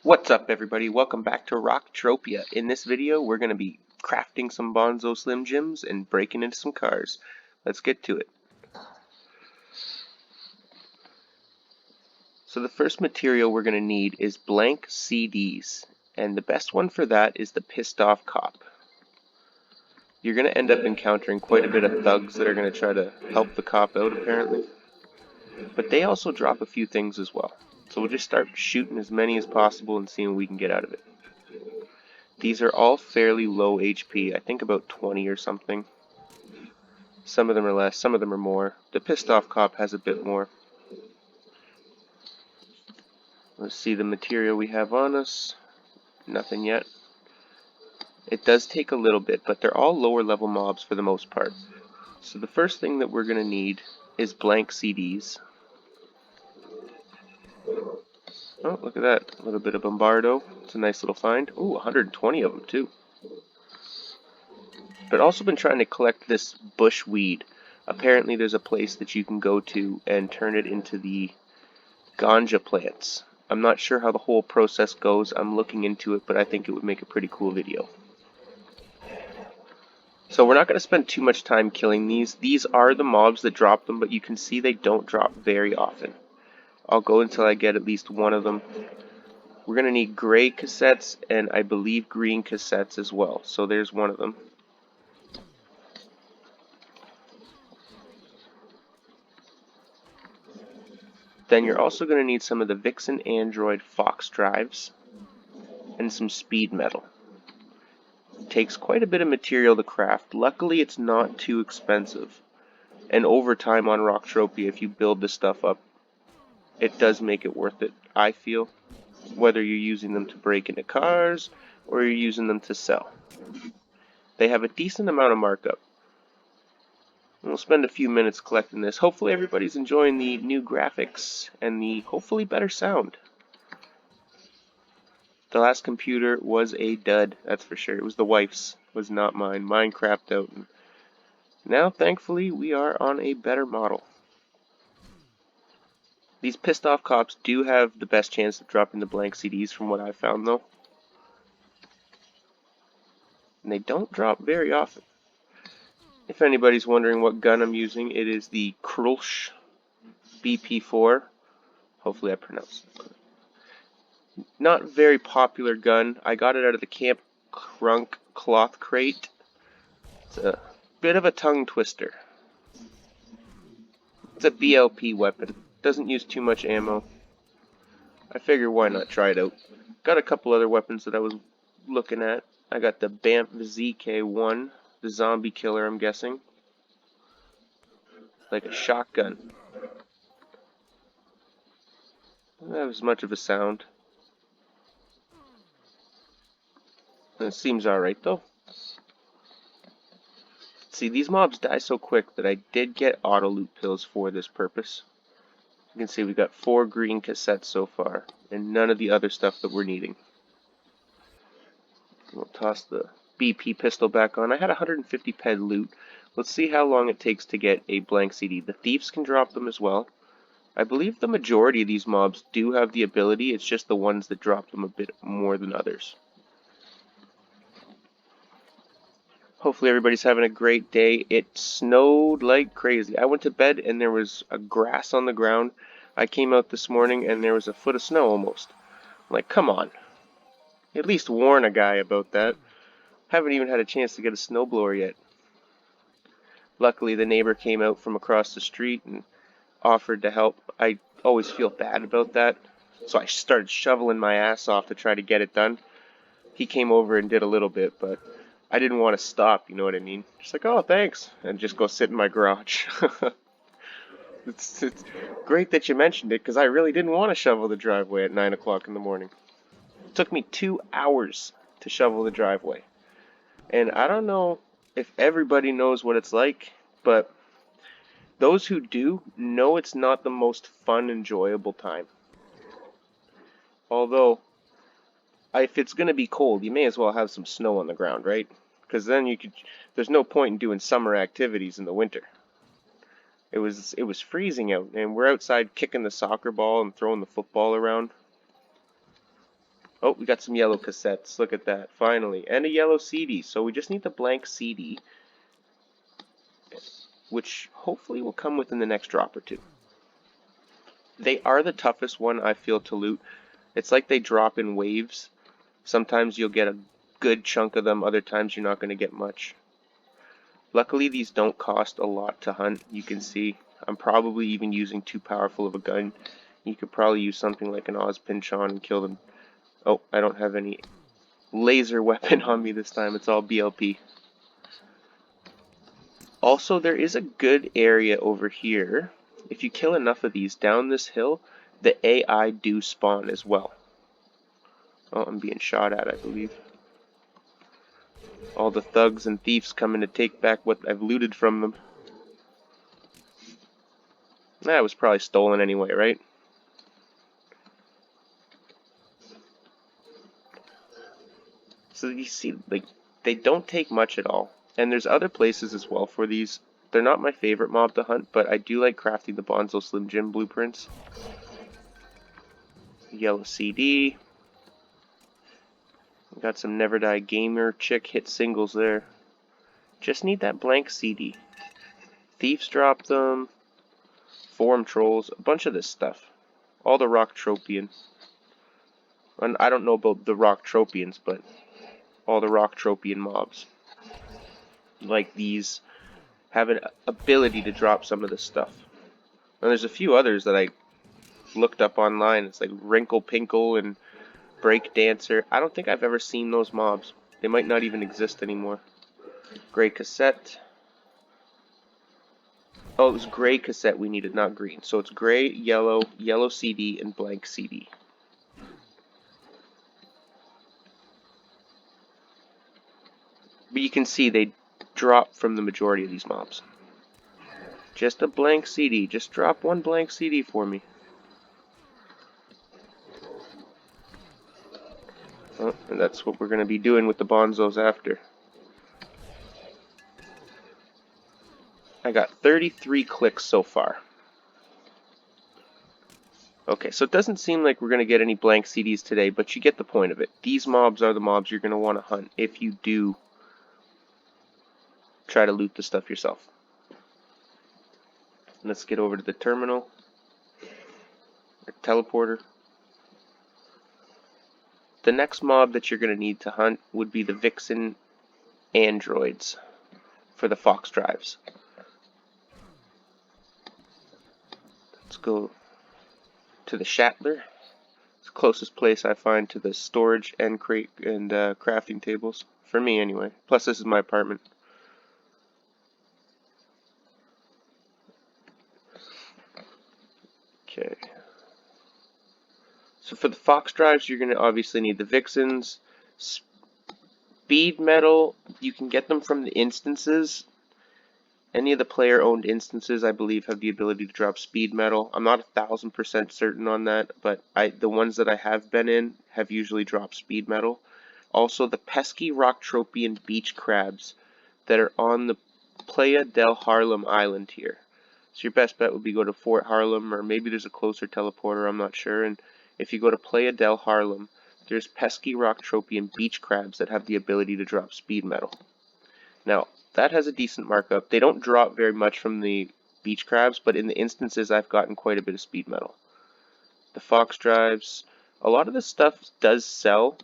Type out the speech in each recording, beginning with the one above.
What's up, everybody? Welcome back to Rocktropia. In this video, we're going to be crafting some Bonzo Slim Jims and breaking into some cars. Let's get to it. So the first material we're going to need is blank CDs, and the best one for that is the Pissed Off Cop. You're going to end up encountering quite a bit of thugs that are going to try to help the cop out, apparently. But they also drop a few things as well. So we'll just start shooting as many as possible and seeing what we can get out of it. These are all fairly low HP, I think about 20 or something. Some of them are less, some of them are more. The Pissed Off Cop has a bit more. Let's see the material we have on us. Nothing yet. It does take a little bit, but they're all lower level mobs for the most part. So the first thing that we're going to need is blank CDs. Oh, look at that. A little bit of Bombardo. It's a nice little find. Ooh, 120 of them too. But also been trying to collect this bushweed. Apparently there's a place that you can go to and turn it into the ganja plants. I'm not sure how the whole process goes. I'm looking into it, but I think it would make a pretty cool video. So we're not going to spend too much time killing these. These are the mobs that drop them, but you can see they don't drop very often. I'll go until I get at least one of them. We're going to need gray cassettes and I believe green cassettes as well. So there's one of them. Then you're also going to need some of the Vixen Android Fox drives and some speed metal. It takes quite a bit of material to craft. Luckily it's not too expensive. And over time on Rocktropia, if you build this stuff up, it does make it worth it, I feel. Whether you're using them to break into cars or you're using them to sell. They have a decent amount of markup. We'll spend a few minutes collecting this. Hopefully everybody's enjoying the new graphics and the hopefully better sound. The last computer was a dud, that's for sure. It was the wife's, it was not mine. Mine crapped out. And now, thankfully, we are on a better model. These Pissed Off Cops do have the best chance of dropping the blank CDs from what I've found, though. And they don't drop very often. If anybody's wondering what gun I'm using, it is the Krulsh BP4. Hopefully I pronounced it. Not very popular gun. I got it out of the Camp Crunk cloth crate. It's a bit of a tongue twister. It's a BLP weapon. Doesn't use too much ammo. I figure why not try it out. Got a couple other weapons that I was looking at. I got the BAMF ZK1, the zombie killer I'm guessing. Like a shotgun. Doesn't have as much of a sound. It seems alright though. See, these mobs die so quick that I did get auto loot pills for this purpose. You can see we got 4 green cassettes so far, and none of the other stuff that we're needing. We'll toss the BP pistol back on. I had 150 ped loot. Let's see how long it takes to get a blank CD. The thieves can drop them as well. I believe the majority of these mobs do have the ability, it's just the ones that drop them a bit more than others. Hopefully everybody's having a great day. It snowed like crazy. I went to bed and there was a grass on the ground. I came out this morning and there was a foot of snow almost. I'm like, come on. At least warn a guy about that. Haven't even had a chance to get a snowblower yet. Luckily the neighbor came out from across the street and offered to help. I always feel bad about that. So I started shoveling my ass off to try to get it done. He came over and did a little bit, but I didn't want to stop, you know what I mean? Just like, oh, thanks, and just go sit in my garage. It's great that you mentioned it, because I really didn't want to shovel the driveway at 9 o'clock in the morning. It took me 2 hours to shovel the driveway. And I don't know if everybody knows what it's like, but those who do know it's not the most fun, enjoyable time. Although, if it's going to be cold, you may as well have some snow on the ground, right? Because then there's no point in doing summer activities in the winter. It was freezing out, and we're outside kicking the soccer ball and throwing the football around. Oh, we got some yellow cassettes. Look at that, finally. And a yellow CD. So we just need the blank CD, which hopefully will come within the next drop or two. They are the toughest one, I feel, to loot. It's like they drop in waves. Sometimes you'll get a good chunk of them, other times you're not going to get much. Luckily, these don't cost a lot to hunt. You can see I'm probably even using too powerful of a gun. You could probably use something like an Ozpinchon and kill them. Oh, I don't have any laser weapon on me this time. It's all BLP. Also, there is a good area over here. If you kill enough of these down this hill, the AI do spawn as well. Oh, I'm being shot at, I believe. All the thugs and thieves coming to take back what I've looted from them. That was probably stolen anyway, right? So you see, like, they don't take much at all. And there's other places as well for these. They're not my favorite mob to hunt, but I do like crafting the Bonzo Slim Jim blueprints. Yellow CD. Got some Never Die Gamer chick hit singles there. Just need that blank CD. Thieves drop them. Forum trolls. A bunch of this stuff. All the Rocktropian. And I don't know about the Rocktropians, but all the Rocktropian mobs. Like these have an ability to drop some of this stuff. And there's a few others that I looked up online. It's like Wrinkle Pinkle and Break Dancer. I don't think I've ever seen those mobs. They might not even exist anymore. Gray cassette. Oh, it was gray cassette we needed, not green. So it's gray, yellow, yellow CD, and blank CD. But you can see they drop from the majority of these mobs. Just a blank CD. Just drop one blank CD for me. Oh, and that's what we're going to be doing with the Bonzos after. I got 33 clicks so far. Okay, so it doesn't seem like we're going to get any blank CDs today, but you get the point of it. These mobs are the mobs you're going to want to hunt if you do try to loot the stuff yourself. Let's get over to the terminal. Or teleporter. The next mob that you're going to need to hunt would be the Vixen androids for the Fox drives. Let's go to the Shatler. It's the closest place I find to the storage and crate and crafting tables. For me, anyway. Plus, this is my apartment. Okay. So for the Fox drives, you're going to obviously need the Vixens. Speed metal, you can get them from the instances. Any of the player-owned instances, I believe, have the ability to drop speed metal. I'm not 1000% certain on that, but the ones that I have been in have usually dropped speed metal. Also, the pesky Rocktropian beach crabs that are on the Playa del Harlem island here. So your best bet would be go to Fort Harlem, or maybe there's a closer teleporter, I'm not sure. And if you go to Playa del Harlem, there's pesky Rocktropian beach crabs that have the ability to drop speed metal. Now, that has a decent markup. They don't drop very much from the beach crabs, but in the instances I've gotten quite a bit of speed metal. The Fox drives, a lot of this stuff does sell,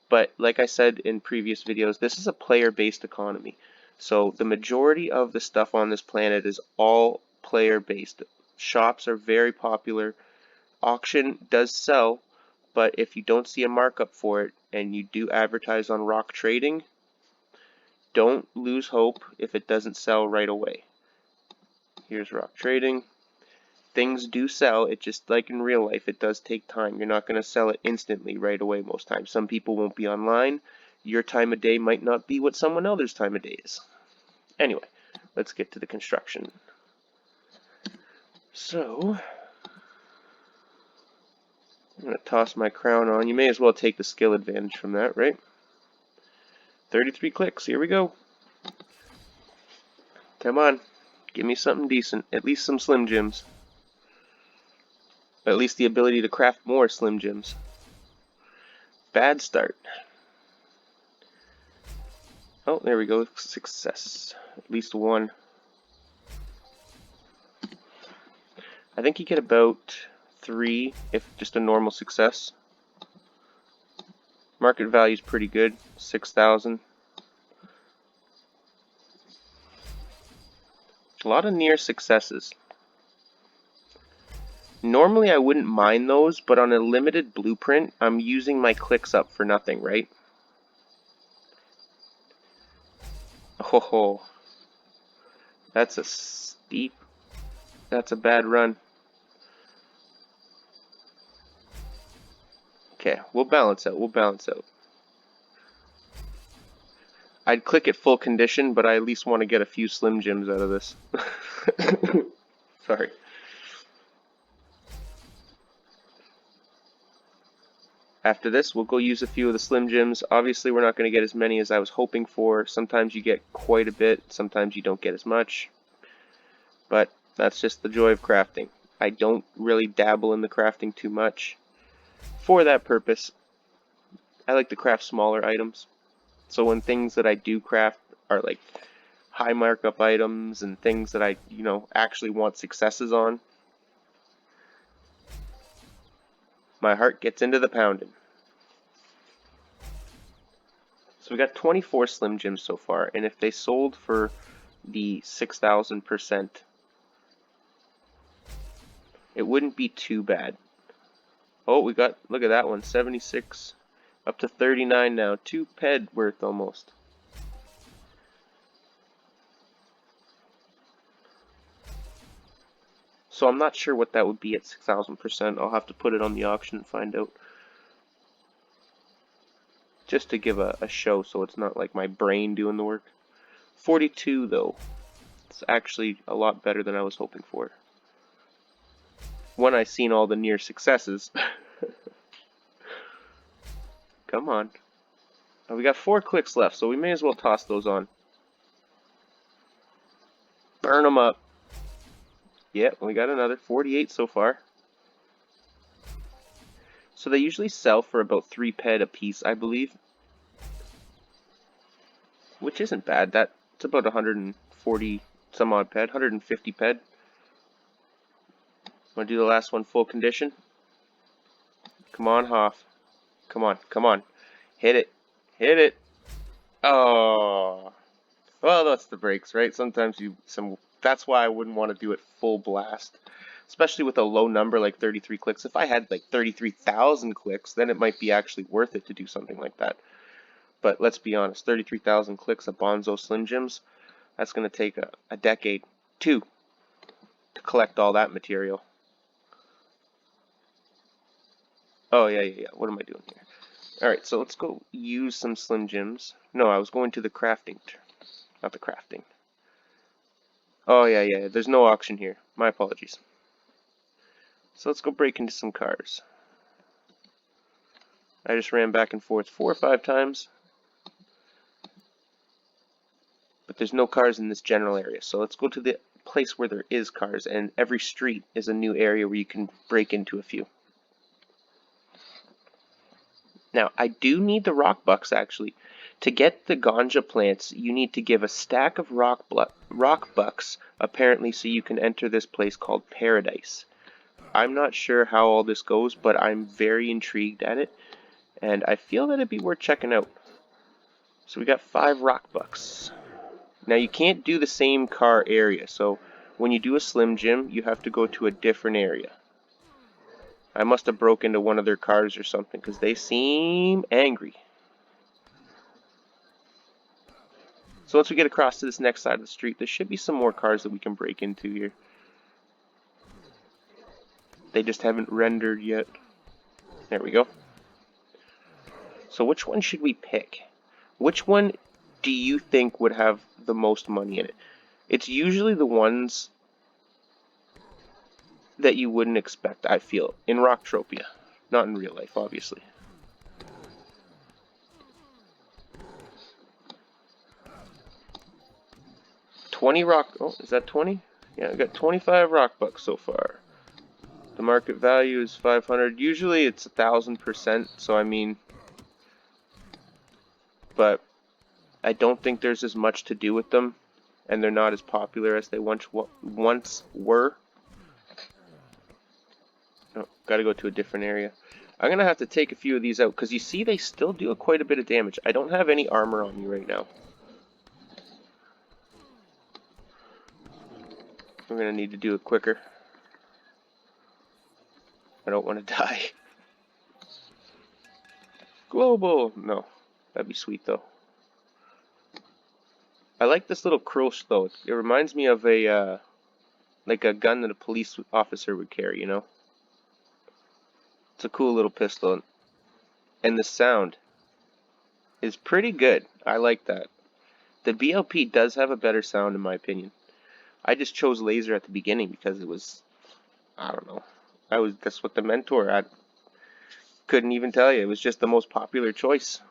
but like I said in previous videos, this is a player-based economy. So the majority of the stuff on this planet is all player-based. Shops are very popular. Auction does sell, but if you don't see a markup for it and you do advertise on Rock Trading, don't lose hope if it doesn't sell right away. Here's Rock Trading. Things do sell, it just like in real life, it does take time. You're not going to sell it instantly right away most times. Some people won't be online. Your time of day might not be what someone else's time of day is. Anyway, let's get to the construction. So, I'm going to toss my crown on. You may as well take the skill advantage from that, right? 33 clicks, here we go. Come on, Give me something decent. At least some Slim Jims. At least the ability to craft more Slim Jims. Bad start. Oh, there we go. Success. At least one. I think you get about 3 if just a normal success. Market value is pretty good. 6,000. A lot of near successes. Normally I wouldn't mind those, but on a limited blueprint, I'm using my clicks up for nothing, right? Oh, that's a steep, that's a bad run. Okay, we'll balance out, we'll balance out. I'd click at full condition, but I at least want to get a few Slim Jims out of this. Sorry. After this, we'll go use a few of the Slim Jims. Obviously, we're not going to get as many as I was hoping for. Sometimes you get quite a bit, sometimes you don't get as much. But that's just the joy of crafting. I don't really dabble in the crafting too much. For that purpose, I like to craft smaller items. So when things that I do craft are like high markup items and things that I, actually want successes on, my heart gets into the pounding. So we got 24 Slim Jims so far, and if they sold for the 6,000%, it wouldn't be too bad. Oh, we got, look at that one, 76, up to 39 now, 2 ped worth almost. So I'm not sure what that would be at 6,000%. I'll have to put it on the auction and find out. Just to give a show so it's not like my brain doing the work. 42 though. It's actually a lot better than I was hoping for. When I seen all the near successes. Come on. Oh, we got 4 clicks left, so we may as well toss those on. Burn them up. Yeah, we got another 48 so far. So they usually sell for about 3 ped a piece, I believe. Which isn't bad. That's about 140 some odd ped, 150 ped. Want to do the last one full condition? Come on, Hoff. Come on, come on. Hit it. Hit it. Oh. Well, that's the breaks, right? Sometimes that's why I wouldn't want to do it full blast. Especially with a low number like 33 clicks. If I had like 33,000 clicks, then it might be actually worth it to do something like that. But let's be honest, 33,000 clicks of Bonzo Slim Jims, that's going to take a decade, 2, to collect all that material. Oh, yeah. What am I doing here? Alright, so let's go use some Slim Jims. No, I was going to the crafting. Not the crafting. Oh, yeah. There's no auction here. My apologies. So let's go break into some cars. I just ran back and forth 4 or 5 times. But there's no cars in this general area. So let's go to the place where there is cars. And every street is a new area where you can break into a few. Now, I do need the rock bucks, actually. To get the ganja plants, you need to give a stack of rock bucks, apparently, so you can enter this place called Paradise. I'm not sure how all this goes, but I'm very intrigued at it, and I feel that it'd be worth checking out. So we got 5 rock bucks. Now, you can't do the same car area, so when you do a Slim Jim, you have to go to a different area. I must have broke into one of their cars or something, because they seem angry. So once we get across to this next side of the street, there should be some more cars that we can break into here. They just haven't rendered yet. There we go. So which one should we pick? Which one do you think would have the most money in it? It's usually the ones that you wouldn't expect, I feel, in Rocktropia. Not in real life, obviously. $20 rock. Oh, is that 20? Yeah, I got 25 rock bucks so far. The market value is 500. Usually it's 1,000%, so I mean, but I don't think there's as much to do with them, and they're not as popular as they once were. Oh, gotta go to a different area. I'm gonna have to take a few of these out, because you see they still do quite a bit of damage. I don't have any armor on me right now. We're gonna need to do it quicker. I don't want to die. Global! No. That'd be sweet, though. I like this little crush, though. It reminds me of a, like a gun that a police officer would carry, you know? It's a cool little pistol. And the sound is pretty good. I like that. The BLP does have a better sound, in my opinion. I just chose laser at the beginning because it was, I don't know. That's what the mentor, I couldn't even tell you. It was just the most popular choice.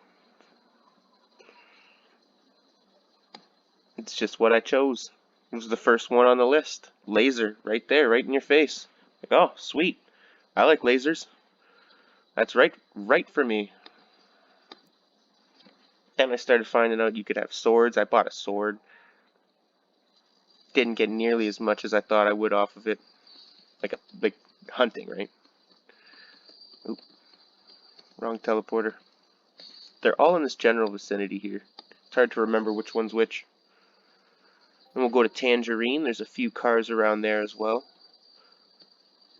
It's just what I chose. It was the first one on the list. Laser, right there, right in your face. Like, oh, sweet. I like lasers. That's right for me. Then I started finding out you could have swords. I bought a sword. Didn't get nearly as much as I thought I would off of it. Like hunting, right? Oop, wrong teleporter. They're all in this general vicinity here. It's hard to remember which one's which. Then we'll go to Tangerine. There's a few cars around there as well.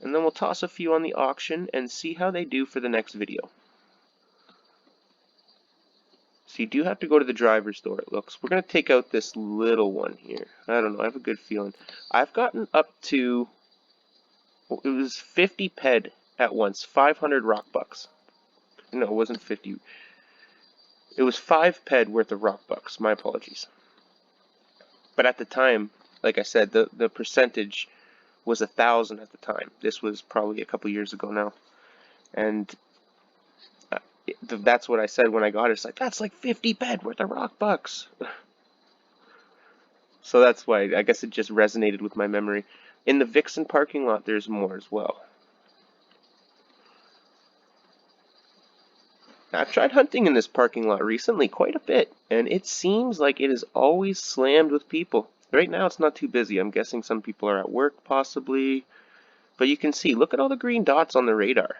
And then we'll toss a few on the auction and see how they do for the next video. So you do have to go to the driver's door, it looks. We're going to take out this little one here. I don't know, I have a good feeling. I've gotten up to, well, it was 50 ped at once, 500 rock bucks. No, it wasn't 50. It was 5 ped worth of rock bucks, my apologies. But at the time, like I said, the percentage was 1,000 at the time. This was probably a couple years ago now. And that's what I said when I got it. It's like, that's like 50 ped worth of rock bucks. So that's why I guess it just resonated with my memory. In the Vixen parking lot, there's more as well. I've tried hunting in this parking lot recently quite a bit, and it seems like it is always slammed with people. Right now it's not too busy. I'm guessing some people are at work possibly. But you can see, look at all the green dots on the radar.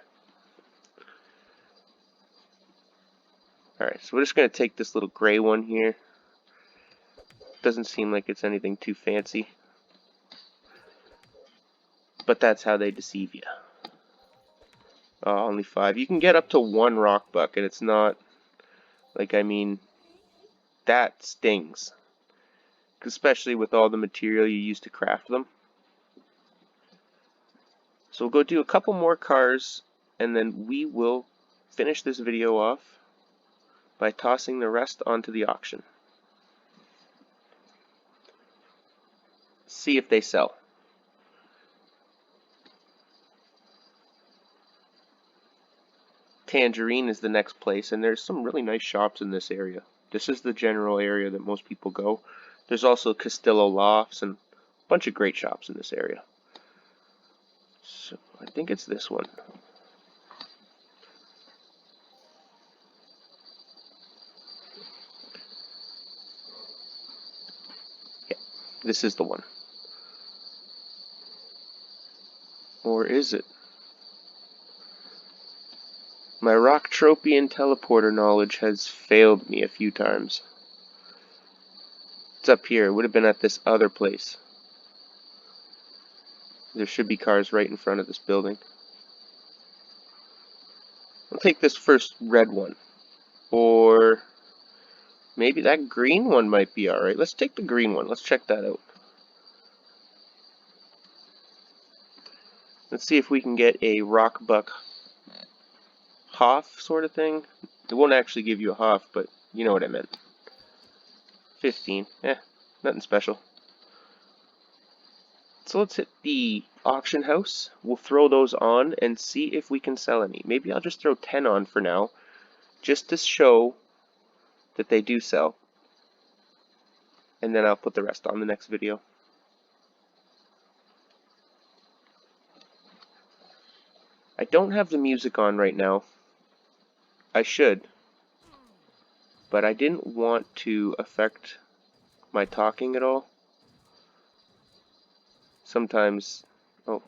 Alright, so we're just going to take this little gray one here. Doesn't seem like it's anything too fancy. But that's how they deceive you. Oh, only 5. You can get up to 1 rock buck, and it's not, like, I mean, that stings. Especially with all the material you use to craft them. So we'll go do a couple more cars, and then we will finish this video off by tossing the rest onto the auction. See if they sell. Tangerine is the next place, and there's some really nice shops in this area. This is the general area that most people go. There's also Castillo Lofts and a bunch of great shops in this area. So I think it's this one. Yeah, this is the one. Or is it? My Rocktropian teleporter knowledge has failed me a few times. It's up here. It would have been at this other place. There should be cars right in front of this building. I'll take this first red one. Or maybe that green one might be alright. Let's take the green one. Let's check that out. Let's see if we can get a rock buck Hoff sort of thing. It won't actually give you a Hoff, but you know what I meant. 15. Nothing special. So let's hit the auction house. We'll throw those on and see if we can sell any. Maybe I'll just throw 10 on for now, just to show that they do sell. And then I'll put the rest on the next video. I don't have the music on right now. I should, but I didn't want to affect my talking at all. Sometimes, oh,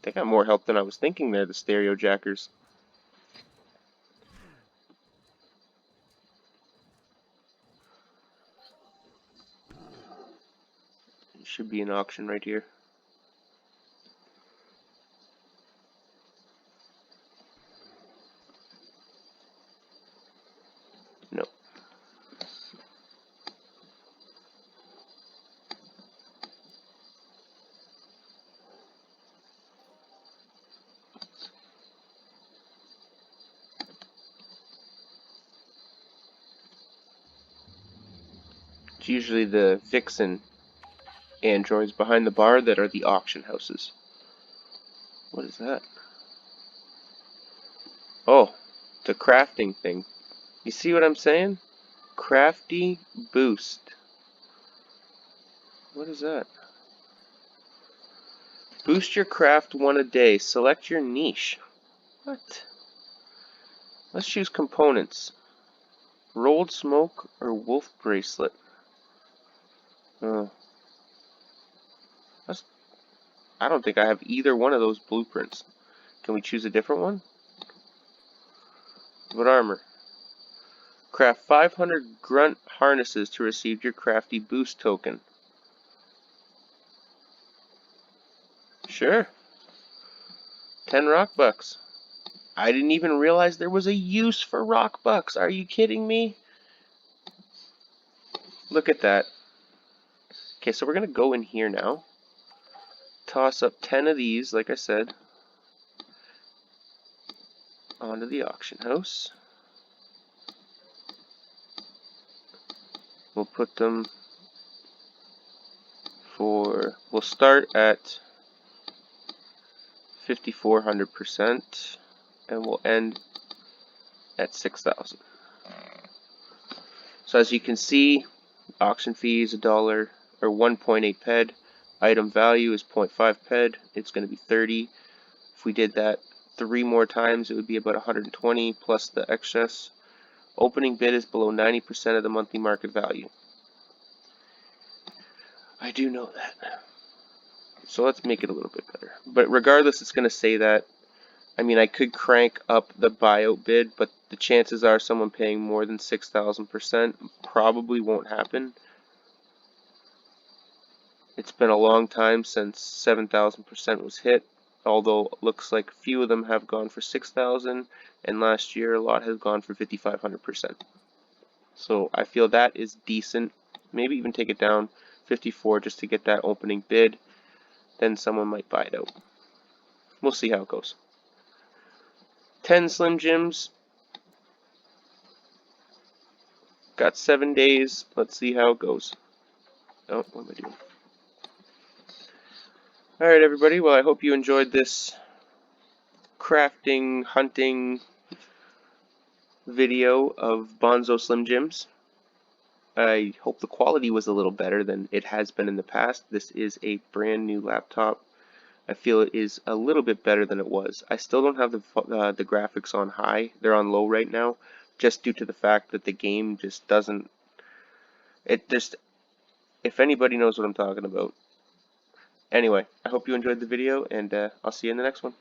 they got more help than I was thinking there, the stereo jackers. Should be an auction right here. No. It's usually the Vixen androids behind the bar that are the auction houses. What is that? Oh, the crafting thing. You see what I'm saying? Crafty boost. What is that? Boost your craft one a day. Select your niche. What? Let's choose components. Rolled smoke or wolf bracelet. Oh, that's. I don't think I have either one of those blueprints. Can we choose a different one? What armor? Craft 500 grunt harnesses to receive your crafty boost token. Sure. 10 rock bucks. I didn't even realize there was a use for rock bucks. Are you kidding me? Look at that. Okay, so we're going to go in here now. Toss up 10 of these, like I said, onto the auction house. We'll put them for, we'll start at 5,400% and we'll end at 6,000. So as you can see, auction fee is $1 or 1.8 ped. Item value is 0.5 ped. It's going to be 30. If we did that 3 more times, it would be about 120 plus the excess. Opening bid is below 90% of the monthly market value. I do know that. So let's make it a little bit better. But regardless, it's going to say that. I mean, I could crank up the buyout bid, but the chances are someone paying more than 6,000% probably won't happen. It's been a long time since 7,000% was hit, although it looks like a few of them have gone for 6,000, and last year a lot has gone for 5,500%. So I feel that is decent. Maybe even take it down 54 just to get that opening bid. Then someone might buy it out. We'll see how it goes. 10 Slim Jims. Got 7 days. Let's see how it goes. Oh, what am I doing? Alright, everybody. Well, I hope you enjoyed this crafting, hunting video of Bonzo Slim Jims. I hope the quality was a little better than it has been in the past. This is a brand new laptop. I feel it is a little bit better than it was. I still don't have the graphics on high. They're on low right now, just due to the fact that the game just doesn't. It just. If anybody knows what I'm talking about. Anyway, I hope you enjoyed the video, and I'll see you in the next one.